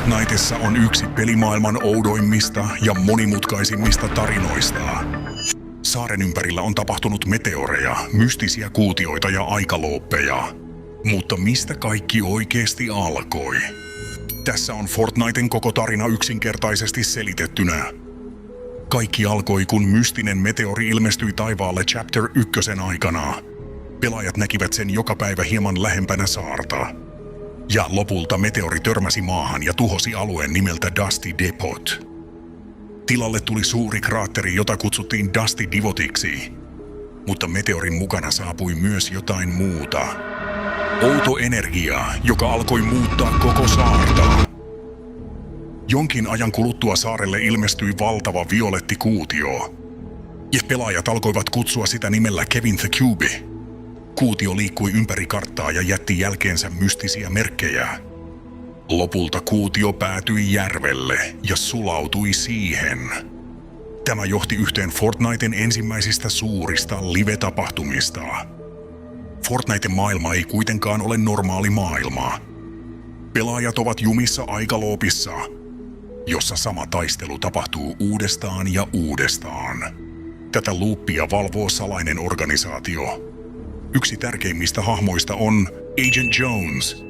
Fortnitessa on yksi pelimaailman oudoimmista ja monimutkaisimmista tarinoista. Saaren ympärillä on tapahtunut meteoreja, mystisiä kuutioita ja aikalooppeja. Mutta mistä kaikki oikeasti alkoi? Tässä on Fortniten koko tarina yksinkertaisesti selitettynä. Kaikki alkoi, kun mystinen meteori ilmestyi taivaalle Chapter 1 aikana. Pelaajat näkivät sen joka päivä hieman lähempänä saarta. Ja lopulta meteori törmäsi maahan ja tuhosi alueen nimeltä Dusty Depot. Tilalle tuli suuri kraatteri, jota kutsuttiin Dusty Divotiksi. Mutta meteorin mukana saapui myös jotain muuta. Outo energia, joka alkoi muuttaa koko saarta. Jonkin ajan kuluttua saarelle ilmestyi valtava violetti kuutio. Ja pelaajat alkoivat kutsua sitä nimellä Kevin the Cube. Kuutio liikkui ympäri karttaa ja jätti jälkeensä mystisiä merkkejä. Lopulta kuutio päätyi järvelle ja sulautui siihen. Tämä johti yhteen Fortniten ensimmäisistä suurista live-tapahtumista. Fortniten maailma ei kuitenkaan ole normaali maailma. Pelaajat ovat jumissa aikaloopissa, jossa sama taistelu tapahtuu uudestaan ja uudestaan. Tätä loopia valvoo salainen organisaatio. Yksi tärkeimmistä hahmoista on Agent Jones.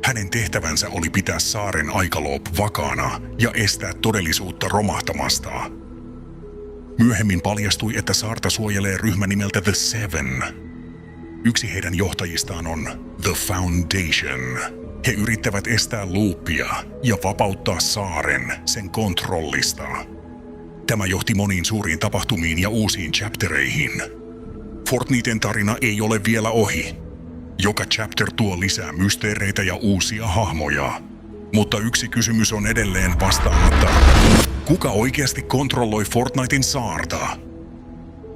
Hänen tehtävänsä oli pitää saaren aikaloop vakaana ja estää todellisuutta romahtamasta. Myöhemmin paljastui, että saarta suojelee ryhmä nimeltä The Seven. Yksi heidän johtajistaan on The Foundation. He yrittävät estää loopia ja vapauttaa saaren sen kontrollista. Tämä johti moniin suuriin tapahtumiin ja uusiin chaptereihin. Fortniten tarina ei ole vielä ohi. Joka chapter tuo lisää mysteereitä ja uusia hahmoja. Mutta yksi kysymys on edelleen vastaamatta. Kuka oikeasti kontrolloi Fortniten saarta?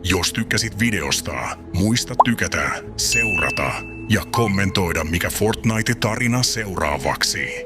Jos tykkäsit videosta, muista tykätä, seurata ja kommentoida, mikä Fortnite-tarina seuraavaksi.